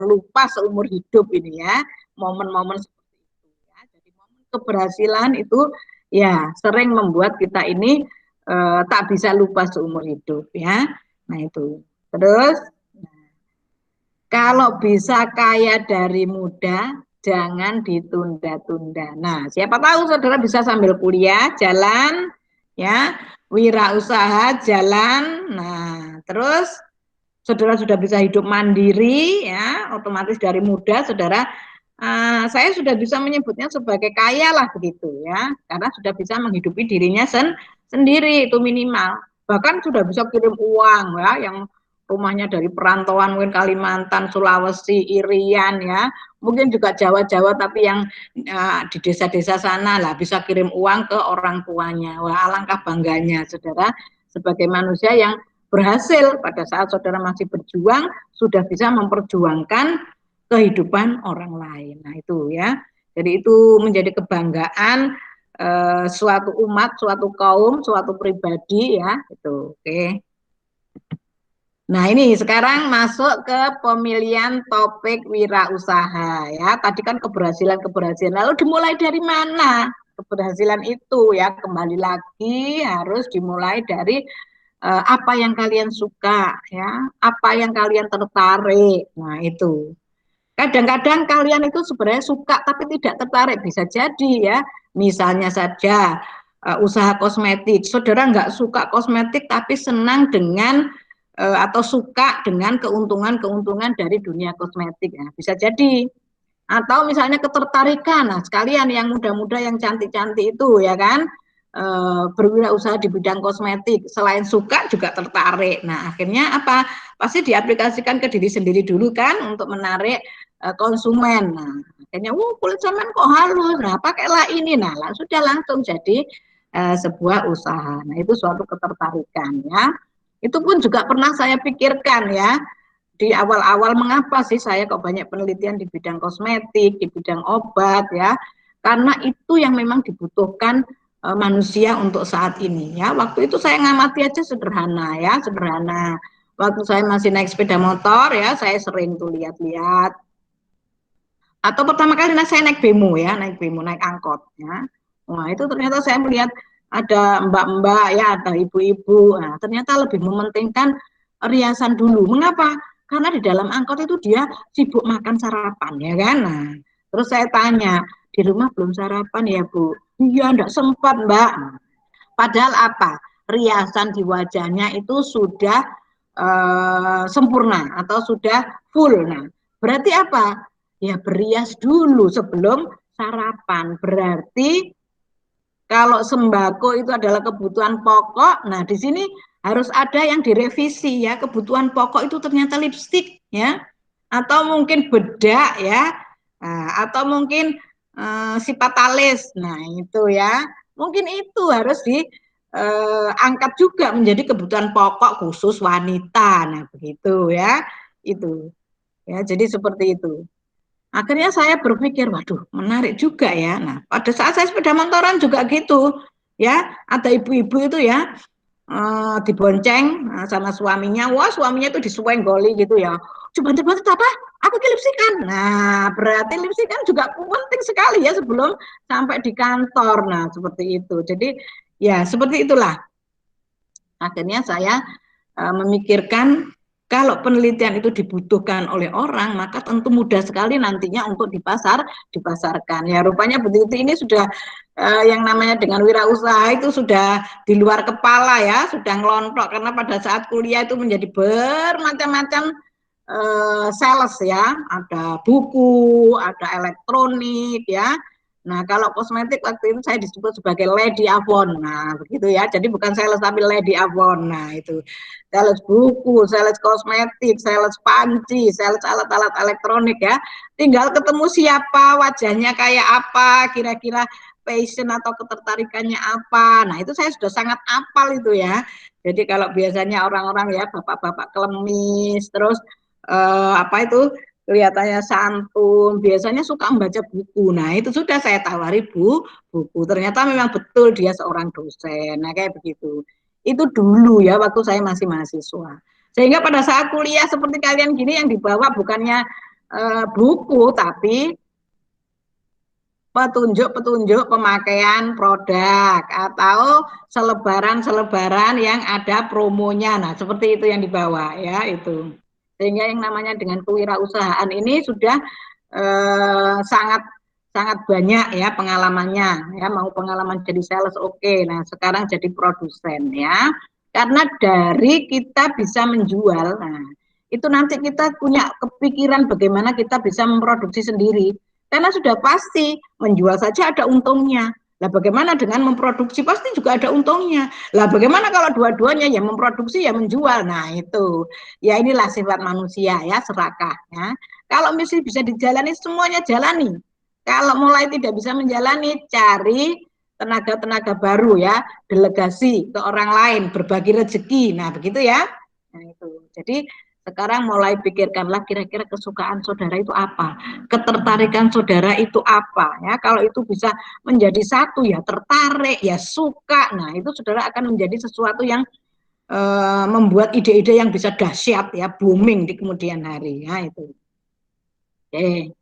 lupa seumur hidup ini ya, momen-momen seperti itu ya. Jadi momen keberhasilan itu ya sering membuat kita ini tak bisa lupa seumur hidup ya. Nah itu. Terus kalau bisa kaya dari muda, jangan ditunda-tunda. Nah, siapa tahu saudara bisa sambil kuliah, jalan, ya, wirausaha, jalan. Nah, terus saudara sudah bisa hidup mandiri, ya, otomatis dari muda, saudara, saya sudah bisa menyebutnya sebagai kaya lah begitu, ya, karena sudah bisa menghidupi dirinya sendiri itu minimal. Bahkan sudah bisa kirim uang, ya, yang rumahnya dari perantauan mungkin Kalimantan, Sulawesi, Irian ya, mungkin juga Jawa-Jawa tapi yang di desa-desa sana lah bisa kirim uang ke orang tuanya. Wah, alangkah bangganya saudara sebagai manusia yang berhasil pada saat saudara masih berjuang sudah bisa memperjuangkan kehidupan orang lain. Nah, itu ya. Jadi itu menjadi kebanggaan suatu umat, suatu kaum, suatu pribadi ya, itu. Oke. Nah, ini sekarang masuk ke pemilihan topik wirausaha ya. Tadi kan keberhasilan-keberhasilan. Lalu dimulai dari mana keberhasilan itu ya? Kembali lagi harus dimulai dari apa yang kalian suka ya, apa yang kalian tertarik. Nah, itu. Kadang-kadang kalian itu sebenarnya suka tapi tidak tertarik, bisa jadi ya. Misalnya saja usaha kosmetik. Saudara nggak suka kosmetik tapi senang dengan atau suka dengan keuntungan-keuntungan dari dunia kosmetik. Nah, bisa jadi. Atau misalnya ketertarikan, nah sekalian yang muda-muda yang cantik-cantik itu ya kan, berwirausaha di bidang kosmetik, selain suka juga tertarik. Nah akhirnya apa? Pasti diaplikasikan ke diri sendiri dulu kan untuk menarik konsumen. Nah akhirnya, kulit sampean kok halus, nah pakailah ini, nah sudah langsung jadi sebuah usaha. Nah itu suatu ketertarikan ya. Itu pun juga pernah saya pikirkan ya di awal-awal mengapa sih saya kok banyak penelitian di bidang kosmetik, di bidang obat ya, karena itu yang memang dibutuhkan manusia untuk saat ini ya. Waktu itu saya ngamati aja sederhana ya, sederhana. Waktu saya masih naik sepeda motor ya, saya sering tuh lihat-lihat. Atau pertama kali saya naik bemo ya, naik bemo, naik angkot ya. Wah itu ternyata saya melihat ada mbak-mbak ya, ada ibu-ibu. Nah, ternyata lebih mementingkan riasan dulu. Mengapa? Karena di dalam angkot itu dia sibuk makan sarapan ya kan. Nah, terus saya tanya, di rumah belum sarapan ya Bu? Iya, enggak sempat Mbak. Padahal apa? Riasan di wajahnya itu sudah sempurna atau sudah full. Nah, berarti apa? Ya berias dulu sebelum sarapan. Berarti kalau sembako itu adalah kebutuhan pokok, nah di sini harus ada yang direvisi ya. Kebutuhan pokok itu ternyata lipstik ya, atau mungkin bedak ya, atau mungkin sipatalis. Nah itu ya, mungkin itu harus diangkat juga menjadi kebutuhan pokok khusus wanita. Nah begitu ya, itu ya. Jadi seperti itu. Akhirnya saya berpikir, waduh, menarik juga ya. Nah, pada saat saya sepeda motoran juga gitu, ya. Ada ibu-ibu itu ya, dibonceng sama suaminya. Wah, suaminya itu disuenggoli gitu ya. Coba-coba itu apa? Apa lipstikan? Nah, berarti lipstikan juga penting sekali ya sebelum sampai di kantor. Nah, seperti itu. Jadi, ya seperti itulah. Akhirnya saya memikirkan kalau penelitian itu dibutuhkan oleh orang, maka tentu mudah sekali nantinya untuk dipasarkan. Ya rupanya begitu ini sudah yang namanya dengan wirausaha itu sudah di luar kepala ya, sudah ngelontok karena pada saat kuliah itu menjadi bermacam-macam sales ya, ada buku, ada elektronik ya. Nah, kalau kosmetik waktu itu saya disebut sebagai Lady Avon. Nah, begitu ya. Jadi bukan sales tapi Lady Avon. Nah, itu sales buku, sales kosmetik, sales panci, sales alat-alat elektronik ya. Tinggal ketemu siapa, wajahnya kayak apa, kira-kira passion atau ketertarikannya apa. Nah, itu saya sudah sangat apal itu ya. Jadi kalau biasanya orang-orang ya bapak-bapak klemis, terus apa itu kelihatannya santun, biasanya suka membaca buku. Nah, itu sudah saya tawari buku. Ternyata memang betul dia seorang dosen. Nah, kayak begitu. Itu dulu ya waktu saya masih mahasiswa. Sehingga pada saat kuliah seperti kalian gini yang dibawa bukannya buku, tapi petunjuk-petunjuk pemakaian produk atau selebaran-selebaran yang ada promonya. Nah, seperti itu yang dibawa ya itu. Sehingga yang namanya dengan kewirausahaan ini sudah sangat sangat banyak ya pengalamannya ya, mau pengalaman jadi sales oke. Nah, sekarang jadi produsen ya. Karena dari kita bisa menjual. Nah, itu nanti kita punya kepikiran bagaimana kita bisa memproduksi sendiri. Karena sudah pasti menjual saja ada untungnya. Lah bagaimana dengan memproduksi pasti juga ada untungnya. Lah bagaimana kalau dua-duanya ya memproduksi ya menjual. Nah itu ya inilah sifat manusia ya serakah ya. Kalau misi bisa dijalani semuanya jalani. Kalau mulai tidak bisa menjalani cari tenaga-tenaga baru ya, delegasi ke orang lain, berbagi rezeki. Nah begitu ya. Nah itu. Jadi sekarang mulai pikirkanlah kira-kira kesukaan saudara itu apa, ketertarikan saudara itu apa ya. Kalau itu bisa menjadi satu ya tertarik ya suka. Nah itu saudara akan menjadi sesuatu yang membuat ide-ide yang bisa dahsyat ya, booming di kemudian hari ya itu. Oke.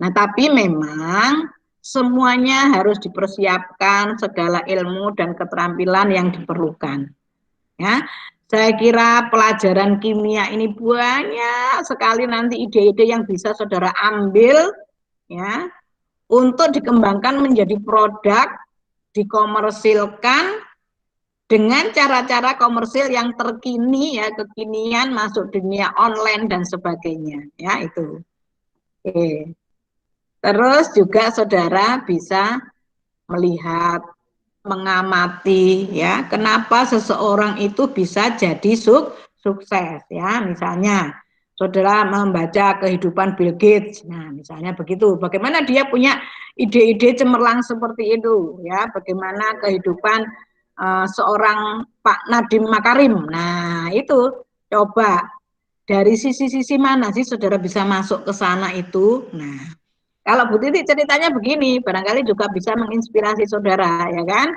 Nah tapi memang semuanya harus dipersiapkan segala ilmu dan keterampilan yang diperlukan. Ya, saya kira pelajaran kimia ini banyak sekali nanti ide-ide yang bisa saudara ambil ya untuk dikembangkan menjadi produk, dikomersilkan dengan cara-cara komersil yang terkini ya, kekinian masuk dunia online dan sebagainya ya itu. Oke. Terus juga saudara bisa melihat, mengamati ya kenapa seseorang itu bisa jadi sukses ya. Misalnya saudara membaca kehidupan Bill Gates, nah misalnya begitu, bagaimana dia punya ide-ide cemerlang seperti itu ya, bagaimana kehidupan seorang Pak Nadiem Makarim. Nah itu coba dari sisi-sisi mana sih saudara bisa masuk ke sana itu. Nah kalau Bu Titi ceritanya begini, barangkali juga bisa menginspirasi saudara, ya kan?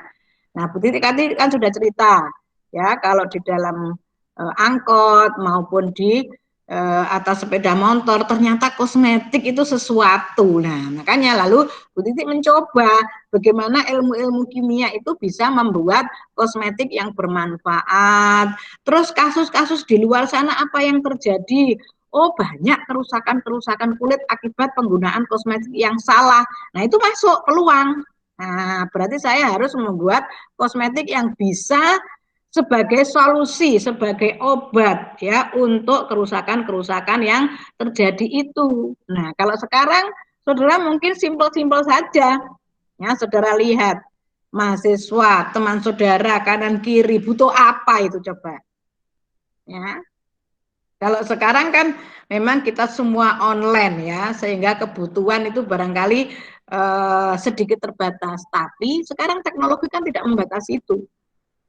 Nah, Bu Titi kan sudah cerita, ya, kalau di dalam angkot maupun di atas sepeda motor, ternyata kosmetik itu sesuatu. Nah, makanya lalu Bu Titi mencoba bagaimana ilmu-ilmu kimia itu bisa membuat kosmetik yang bermanfaat. Terus kasus-kasus di luar sana apa yang terjadi? Oh banyak kerusakan-kerusakan kulit akibat penggunaan kosmetik yang salah. Nah itu masuk peluang. Nah berarti saya harus membuat kosmetik yang bisa sebagai solusi, sebagai obat ya untuk kerusakan-kerusakan yang terjadi itu. Nah kalau sekarang saudara mungkin simpel-simpel saja. Ya saudara lihat mahasiswa, teman saudara kanan kiri butuh apa itu coba. Ya, kalau sekarang kan memang kita semua online ya, sehingga kebutuhan itu barangkali sedikit terbatas. Tapi sekarang teknologi kan tidak membatasi itu,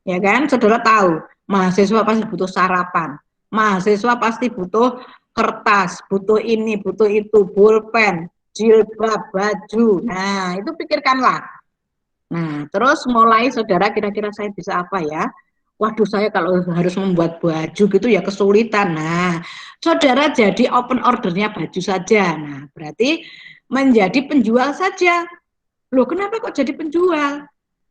ya kan? Saudara tahu, mahasiswa pasti butuh sarapan, mahasiswa pasti butuh kertas, butuh ini, butuh itu, pulpen, jilbab, baju. Nah, itu pikirkanlah. Nah, terus mulai saudara kira-kira saya bisa apa ya? Waduh, saya kalau harus membuat baju gitu ya kesulitan. Nah, saudara jadi open ordernya baju saja. Nah, berarti menjadi penjual saja. Loh, kenapa kok jadi penjual?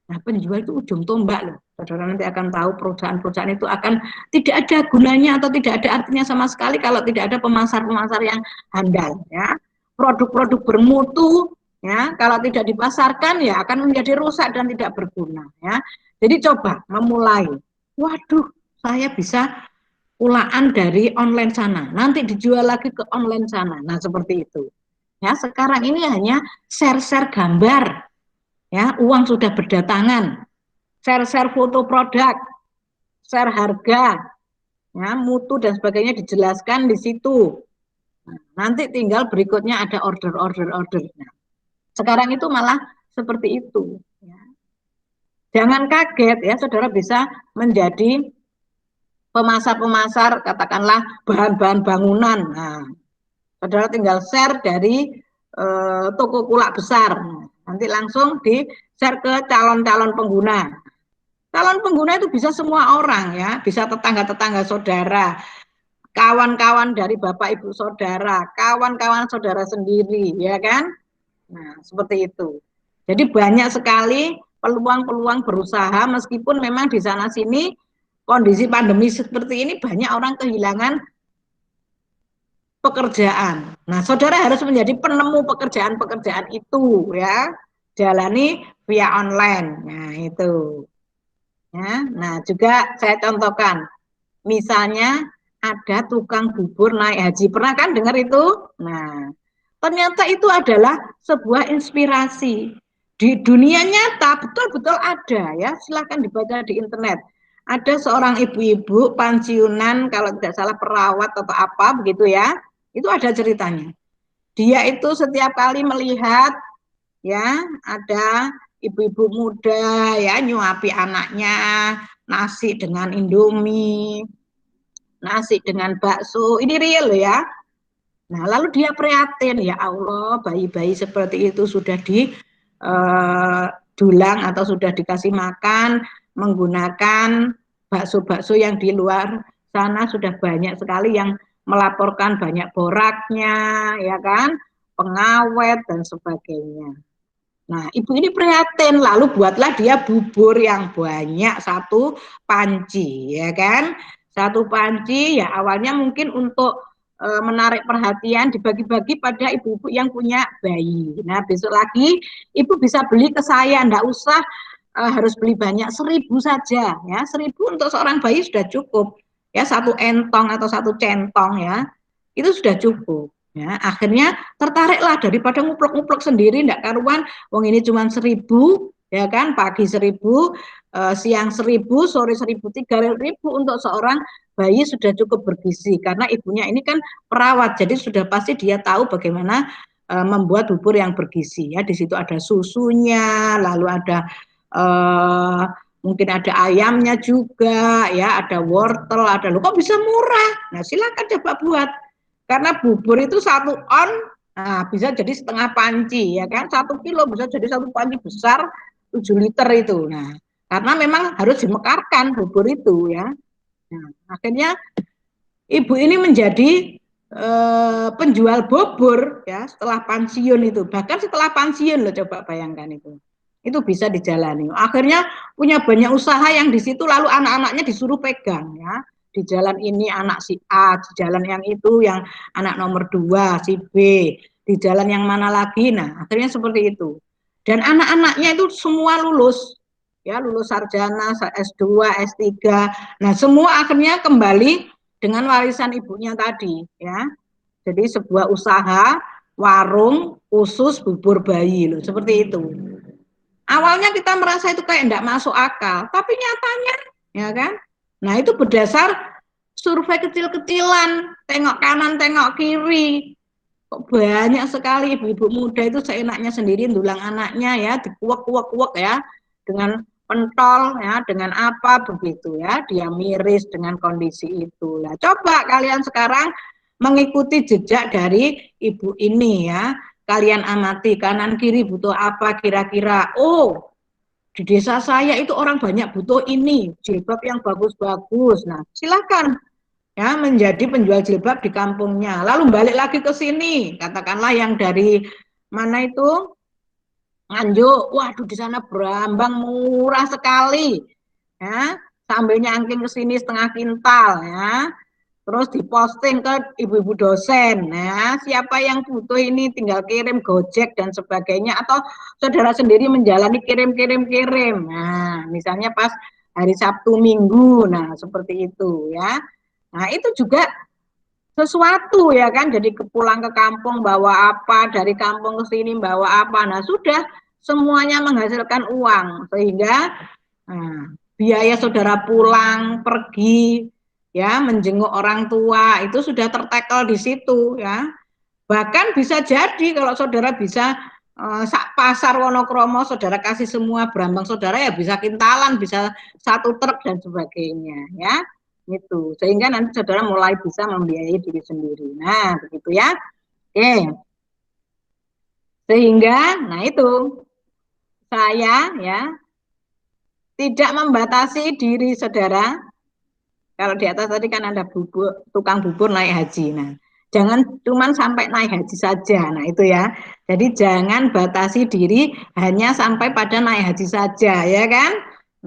Nah, penjual itu ujung tombak loh. Saudara nanti akan tahu perusahaan-perusahaan itu akan tidak ada gunanya atau tidak ada artinya sama sekali kalau tidak ada pemasar-pemasar yang handal ya. Produk-produk bermutu ya, kalau tidak dipasarkan ya akan menjadi rusak dan tidak berguna ya. Jadi coba memulai. Waduh, saya bisa ulaan dari online sana. Nanti dijual lagi ke online sana. Nah, seperti itu. Ya, sekarang ini hanya share-share gambar. Ya, uang sudah berdatangan. Share-share foto produk, share harga, ya, mutu dan sebagainya dijelaskan di situ. Nah, nanti tinggal berikutnya ada order. Nah, sekarang itu malah seperti itu. Ya. Jangan kaget ya, saudara bisa menjadi pemasar-pemasar katakanlah bahan-bahan bangunan. Nah, saudara tinggal share dari toko kulak besar. Nah, nanti langsung di share ke calon-calon pengguna. Calon pengguna itu bisa semua orang ya, bisa tetangga-tetangga saudara, kawan-kawan dari bapak ibu saudara, kawan-kawan saudara sendiri, ya kan? Nah, seperti itu. Jadi banyak sekali peluang-peluang berusaha meskipun memang di sana sini kondisi pandemi seperti ini banyak orang kehilangan pekerjaan. Nah, saudara harus menjadi penemu pekerjaan-pekerjaan itu ya. Jalani via online. Nah, itu. Ya. Nah, juga saya contohkan. Misalnya ada tukang bubur naik haji. Pernah kan dengar itu? Nah, ternyata itu adalah sebuah inspirasi. Di dunia nyata betul-betul ada ya. Silahkan dibaca di internet. Ada seorang ibu-ibu pensiunan, kalau tidak salah perawat atau apa begitu ya. Itu ada ceritanya. Dia itu setiap kali melihat ya ada ibu-ibu muda ya nyuapi anaknya nasi dengan Indomie, nasi dengan bakso, ini real ya. Nah, lalu dia prihatin, ya Allah, bayi-bayi seperti itu sudah dulang atau sudah dikasih makan menggunakan bakso-bakso yang di luar sana sudah banyak sekali yang melaporkan banyak boraknya, ya kan, pengawet dan sebagainya. Nah, ibu ini prihatin, lalu buatlah dia bubur yang banyak, satu panci, ya kan? Satu panci, ya awalnya mungkin untuk menarik perhatian, dibagi-bagi pada ibu-ibu yang punya bayi. Nah, besok lagi ibu bisa beli ke saya, enggak usah harus beli banyak, 1.000 saja, ya. 1.000 untuk seorang bayi sudah cukup, ya, satu entong atau satu centong, ya, itu sudah cukup. Ya, akhirnya tertariklah daripada nguplek-nguplek sendiri, enggak karuan, wong ini cuma 1.000, ya kan, pagi 1.000, siang 1.000, sore 1.000, 3.000 untuk seorang bayi sudah cukup bergizi, karena ibunya ini kan perawat, jadi sudah pasti dia tahu bagaimana membuat bubur yang bergizi. Ya, di situ ada susunya, lalu ada mungkin ada ayamnya juga, ya, ada wortel, ada lo kok bisa murah. Nah, silakan coba buat. Karena bubur itu 1 on, nah, bisa jadi setengah panci, ya kan? 1 kilo bisa jadi 1 panci besar, 7 liter itu. Nah, karena memang harus dimekarkan bubur itu, ya. Nah, akhirnya ibu ini menjadi penjual bubur, ya, setelah pensiun itu. Bahkan setelah pensiun loh, coba bayangkan itu. Itu bisa dijalani. Akhirnya punya banyak usaha yang di situ, lalu anak-anaknya disuruh pegang, ya. Di jalan ini anak si A, di jalan yang itu yang anak nomor 2, si B, di jalan yang mana lagi. Nah, akhirnya seperti itu. Dan anak-anaknya itu semua lulus, ya, lulus sarjana, S2, S3. Nah, semua akhirnya kembali dengan warisan ibunya tadi, ya. Jadi sebuah usaha warung khusus bubur bayi loh, seperti itu. Awalnya kita merasa itu kayak enggak masuk akal, tapi nyatanya, ya kan? Nah, itu berdasar survei kecil-kecilan, tengok kanan, tengok kiri. Kok banyak sekali ibu-ibu muda itu seenaknya sendiri dulang anaknya, ya, dikuak-kuak-kuak, ya, dengan pentol, ya, dengan apa begitu, ya, dia miris dengan kondisi itu. Nah, coba kalian sekarang mengikuti jejak dari ibu ini, ya. Kalian amati kanan kiri butuh apa kira-kira. Oh, di desa saya itu orang banyak butuh ini, jilbab yang bagus-bagus. Nah, silakan, ya, menjadi penjual jilbab di kampungnya. Lalu balik lagi ke sini, katakanlah yang dari mana itu, Nganjuk, waduh di sana berambang murah sekali, ya, sambil nyangking ke sini setengah kintal, ya, terus diposting ke ibu-ibu dosen, ya, siapa yang butuh ini tinggal kirim Gojek dan sebagainya, atau saudara sendiri menjalani kirim. Nah, misalnya pas hari Sabtu Minggu, nah seperti itu, ya. Nah, itu juga sesuatu, ya kan, jadi pulang ke kampung bawa apa, dari kampung ke sini bawa apa, nah sudah semuanya menghasilkan uang, sehingga biaya saudara pulang pergi, ya, menjenguk orang tua itu sudah tertackle di situ, ya. Bahkan bisa jadi kalau saudara bisa sak pasar Wonokromo saudara kasih semua berambang saudara, ya bisa kintalan, bisa 1 truk dan sebagainya, ya, itu sehingga nanti saudara mulai bisa membiayai diri sendiri. Nah, begitu ya. Oke, sehingga nah itu saya, ya, tidak membatasi diri saudara Kalau di atas tadi kan ada bubur, tukang bubur naik haji. Nah, jangan cuma sampai naik haji saja. Nah, itu ya. Jadi jangan batasi diri hanya sampai pada naik haji saja, ya kan?